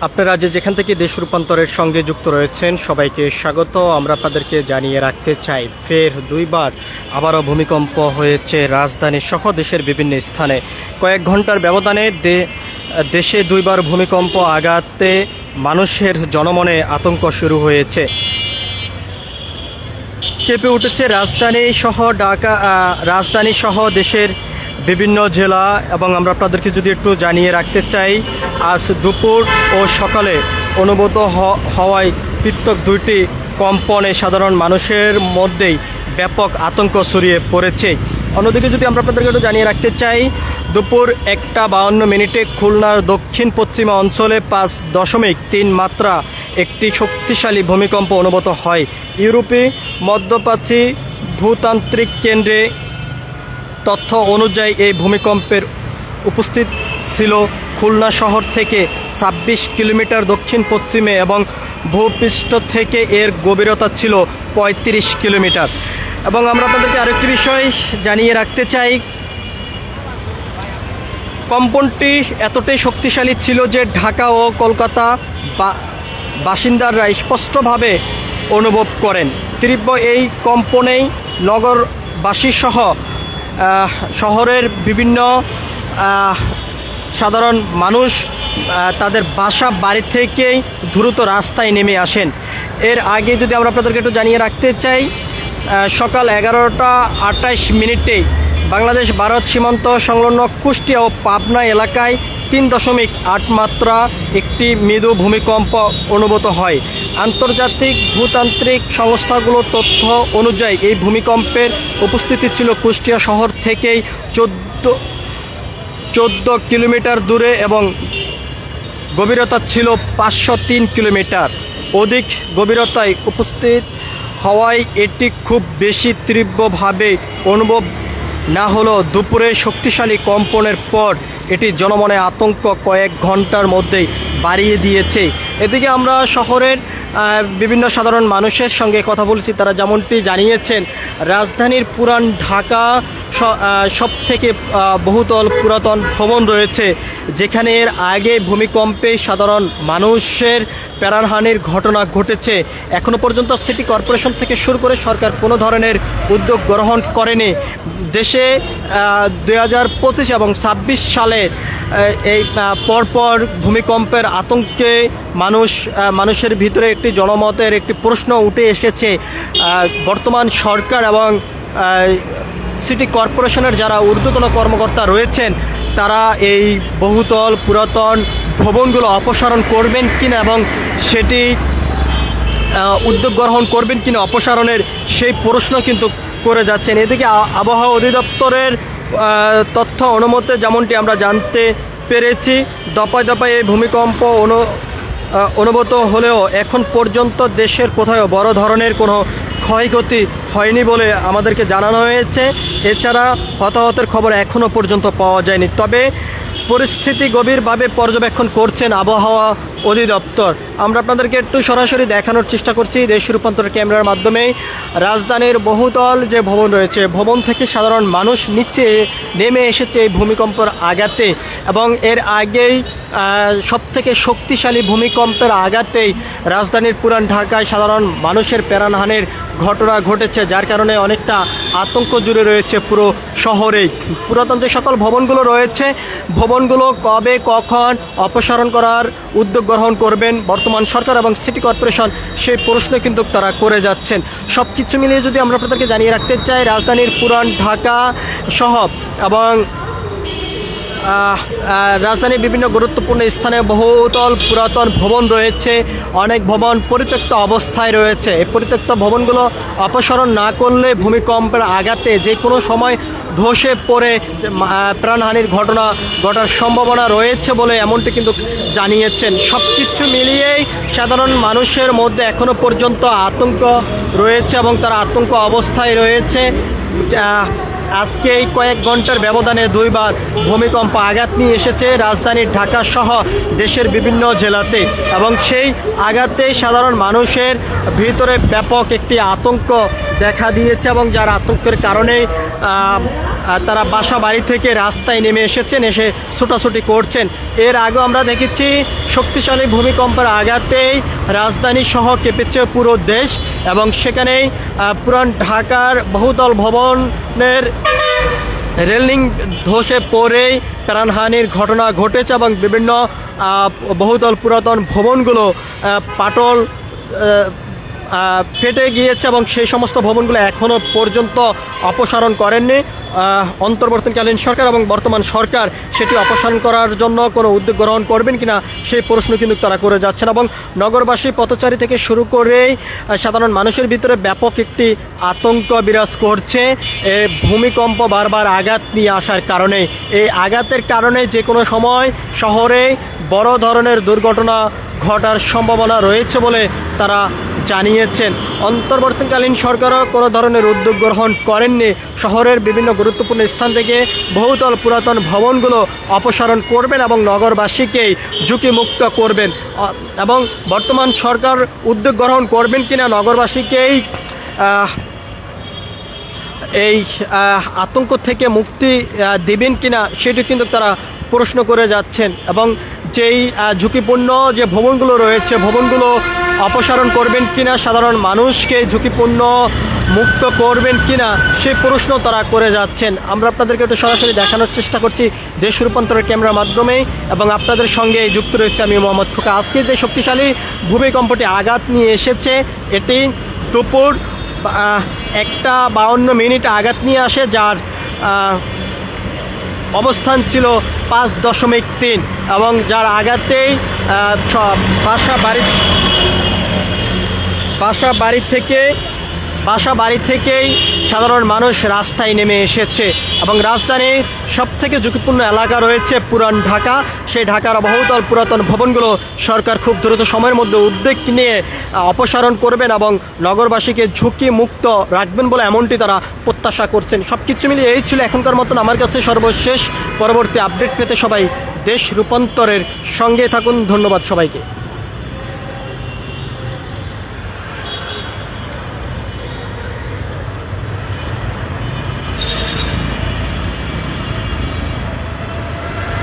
আপনারা যেখান থেকে দেশ রূপান্তরের সঙ্গে যুক্ত রয়েছেন সবাইকে স্বাগত। আমরা আপনাদেরকে জানিয়ে রাখতে চাই, ফের দুইবার আবারও ভূমিকম্প হয়েছে রাজধানী সহ দেশের বিভিন্ন স্থানে। কয়েক ঘন্টার ব্যবধানে দেশে দুইবার ভূমিকম্প আঘাতে মানুষের জনমনে আতঙ্ক শুরু হয়েছে। কেঁপে উঠেছে রাজধানী সহ দেশের বিভিন্ন জেলা। এবং আমরা আপনাদেরকে যদি একটু জানিয়ে রাখতে চাই, আজ দুপুর ও সকালে অনুভূত হওয়ায় পৃথক দুইটি কম্পনে সাধারণ মানুষের মধ্যেই ব্যাপক আতঙ্ক ছড়িয়ে পড়েছে। অন্যদিকে যদি আমরা আপনাদেরকে একটু জানিয়ে রাখতে চাই, দুপুর 1:52 খুলনার দক্ষিণ পশ্চিমা অঞ্চলে 5.3 মাত্রা একটি শক্তিশালী ভূমিকম্প অনুভূত হয়। ইউরোপে মধ্যপ্রাচ্যে ভূতান্ত্রিক কেন্দ্রে তথ্য অনুযায়ী এই ভূমিকম্পের উপস্থিত ছিল খুলনা শহর থেকে 26 কিলোমিটার দক্ষিণ পশ্চিমে এবং ভূপৃষ্ঠ থেকে এর গভীরতা ছিল 35 কিলোমিটার। এবং আমরা আপনাদেরকে আরেকটি বিষয় জানিয়ে রাখতে চাই, কম্পনটি এতটাই শক্তিশালী ছিল যে ঢাকা ও কলকাতা বাসিন্দারা স্পষ্টভাবে অনুভব করেন। তীব্র এই কম্পনেই নগরবাসী সহ শহরের বিভিন্ন সাধারণ মানুষ তাদের বাড়ি থেকেই দ্রুত রাস্তায় নেমে আসেন। এর আগে যদি আমরা আপনাদেরকে একটু জানিয়ে রাখতে চাই, সকাল 11:28 বাংলাদেশ ভারত সীমান্ত সংলগ্ন কুষ্টিয়া ও পাবনা এলাকায় 3.8 মাত্রা একটি মৃদু ভূমিকম্প অনুভূত হয়। আন্তর্জাতিক ভূতান্ত্রিক সংস্থাগুলোর তথ্য অনুযায়ী এই ভূমিকম্পের উপস্থিতি ছিল কুষ্টিয়া শহর থেকেই 14 কিলোমিটার দূরে এবং গভীরতা ছিল 503 কিলোমিটার। অধিক গভীরতায় উপস্থিত হওয়ায় এটি খুব বেশি তীব্রভাবে অনুভব না হলেও দুপুরে শক্তিশালী কম্পনের পর এটি জনমনে আতঙ্ক কয়েক ঘন্টার মধ্যেই বাড়িয়ে দিয়েছে। এদিকে আমরা শহরের বিভিন্ন সাধারণ মানুষের সঙ্গে কথা বলেছি, তারা যেমনটি জানিয়েছেন, রাজধানীর পুরান ঢাকা সব থেকে বহুতল পুরাতন ভবন রয়েছে, যেখানে এর আগে ভূমিকম্পে সাধারণ মানুষের প্রাণহানির ঘটনা ঘটেছে। এখনও পর্যন্ত সিটি কর্পোরেশন থেকে শুরু করে সরকার কোনো ধরনের উদ্যোগ গ্রহণ করেনি। দেশে 2025 এবং 26 সালে এই পরপর ভূমিকম্পের আতঙ্কে মানুষের ভিতরে একটি জনমতের একটি প্রশ্ন উঠে এসেছে। বর্তমান সরকার এবং সিটি কর্পোরেশনের যারা ঊর্ধ্বতন কর্মকর্তা রয়েছেন, তারা এই বহুতল পুরাতন ভবনগুলো অপসারণ করবেন কিনা এবং সেটি উদ্যোগ গ্রহণ করবেন কিনা অপসারণের, সেই প্রশ্ন কিন্তু করে যাচ্ছেন। এদিকে আবহাওয়া অধিদপ্তরের তথ্য অনুমতে যেমনটি আমরা জানতে পেরেছি, দফায় দফায় এই ভূমিকম্প অনুভূত হলেও এখন পর্যন্ত দেশের কোথাও বড় ধরনের কোনো ক্ষয়ক্ষতি হয়নি বলে আমাদেরকে জানানো হয়েছে। এছাড়া হতাহতের খবর এখনও পর্যন্ত পাওয়া যায়নি। তবে পরিস্থিতি গভীরভাবে পর্যবেক্ষণ করছেন আবহাওয়া অধিদপ্তর। আমরা আপনাদেরকে একটু সরাসরি দেখানোর চেষ্টা করছি দেশ রূপান্তর ক্যামেরার মাধ্যমে। রাজধানীর বহুতল যে ভবন রয়েছে, ভবন থেকে সাধারণ মানুষ নিচে নেমে এসেছে এই ভূমিকম্পের আঘাতে এবং এর আগেই সবথেকে শক্তিশালী ভূমিকম্পের আঘাতেই রাজধানীর পুরান ঢাকায় সাধারণ মানুষের প্রাণহানির ঘটনা ঘটেছে, যার কারণে অনেকটা আতঙ্ক জুড়ে রয়েছে পুরো শহরেই। পুরাতন যে সকল ভবনগুলো রয়েছে, ভবনগুলো কবে কখন অপসারণ করার উদ্যোগ গ্রহণ করবেন বর্তমান সরকার এবং সিটি কর্পোরেশন, সেই প্রশ্ন কিন্তু তারা করে যাচ্ছেন। সব কিছু মিলিয়ে যদি আমরা আপনাদেরকে জানিয়ে রাখতে চাই, রাজধানীর পুরান ঢাকা সহ এবং রাজধানীর বিভিন্ন গুরুত্বপূর্ণ স্থানে বহুতল পুরাতন ভবন রয়েছে, অনেক ভবন পরিত্যক্ত অবস্থায় রয়েছে। এই পরিত্যক্ত ভবনগুলো অপসারণ না করলে ভূমিকম্পের আঘাতে যে কোনো সময় ধসে পড়ে প্রাণহানির ঘটনা ঘটার সম্ভাবনা রয়েছে বলে এমনটি কিন্তু জানিয়েছেন। সব কিছু মিলিয়েই সাধারণ মানুষের মধ্যে এখনও পর্যন্ত আতঙ্ক রয়েছে এবং তারা আতঙ্ক অবস্থায় রয়েছে। আজকে এই কয়েক ঘন্টার ব্যবধানে দুইবার ভূমিকম্প আঘাত নিয়ে এসেছে রাজধানীর ঢাকা সহ দেশের বিভিন্ন জেলাতে এবং সেই আঘাতেই সাধারণ মানুষের ভিতরে ব্যাপক একটি আতঙ্ক দেখা দিয়েছে এবং যার আতঙ্কের কারণে তারা বাসা বাড়ি থেকে রাস্তায় নেমে এসেছেন, এসে ছোটাছুটি করছেন। এর আগেও আমরা দেখেছি শক্তিশালী ভূমিকম্পের আঘাতেই রাজধানী সহ কেঁপেছে পুরো দেশ এবং সেখানেই পুরান ঢাকার বহুতল ভবনের রেলিং ধসে পড়েই প্রাণহানির ঘটনা ঘটেছে এবং বিভিন্ন বহুতল পুরাতন ভবনগুলো পাটল ফেটে গিয়েছে এবং সেই সমস্ত ভবনগুলো এখনও পর্যন্ত অপসারণ করেননি অন্তর্বর্তীকালীন সরকার এবং বর্তমান সরকার। সেটি অপসারণ করার জন্য কোনো উদ্যোগ গ্রহণ করবেন কিনা সেই প্রশ্ন কিন্তু তারা করে যাচ্ছেন এবং নগরবাসী পথচারী থেকে শুরু করেই সাধারণ মানুষের ভিতরে ব্যাপক একটি আতঙ্ক বিরাজ করছে ভূমিকম্প বারবার আঘাত নিয়ে আসার কারণে। এই আঘাতের কারণে যে কোনো সময় শহরে বড় ধরনের দুর্ঘটনা ঘটার সম্ভাবনা রয়েছে বলে তারা জানিয়েছেন। অন্তর্বর্তীকালীন সরকারও কোনো ধরনের উদ্যোগ গ্রহণ করেননি। শহরের বিভিন্ন গুরুত্বপূর্ণ স্থান থেকে বহুতল পুরাতন ভবনগুলো অপসারণ করবেন এবং নগরবাসীকেই ঝুঁকিমুক্ত করবেন এবং বর্তমান সরকার উদ্যোগ গ্রহণ করবেন কিনা নগরবাসীকেই এই আতঙ্ক থেকে মুক্তি দেবেন কিনা সেটি কিন্তু তারা প্রশ্ন করে যাচ্ছেন এবং যেই ঝুঁকিপূর্ণ যে ভবনগুলো রয়েছে ভবনগুলো অপসারণ করবেন কিনা, সাধারণ মানুষকে ঝুঁকিপূর্ণ মুক্ত করবেন কিনা সেই প্রশ্ন তারা করে যাচ্ছেন। আমরা আপনাদেরকে একটু সরাসরি দেখানোর চেষ্টা করছি দেশ রূপান্তরের ক্যামেরার মাধ্যমে এবং আপনাদের সঙ্গে যুক্ত রয়েছে আমি মোহাম্মদ খোকা। আজকে যে শক্তিশালী ভূমিকম্পটি আঘাত নিয়ে এসেছে এটি দুপুর 1:52 আঘাত নিয়ে আসে, যার অবস্থান ছিল 5.3 এবং যার আঘাতেই বাসা বাড়ি থেকেই সাধারণ মানুষ রাস্তায় নেমে এসেছে এবং রাজধানীর সবথেকে ঝুঁকিপূর্ণ এলাকা রয়েছে পুরান ঢাকা। সেই ঢাকার বহুতল পুরাতন ভবনগুলো সরকার খুব দ্রুত সময়ের মধ্যে উদ্যোগ নিয়ে অপসারণ করবেন এবং নগরবাসীকে ঝুঁকি মুক্ত রাখবেন বলে এমনটি তারা প্রত্যাশা করছেন। সব কিছু মিলিয়ে এই ছিল এখনকার মতন আমার কাছে সর্বশেষ। পরবর্তী আপডেট পেতে সবাই দেশ রূপান্তরের সঙ্গে থাকুন। ধন্যবাদ সবাইকে।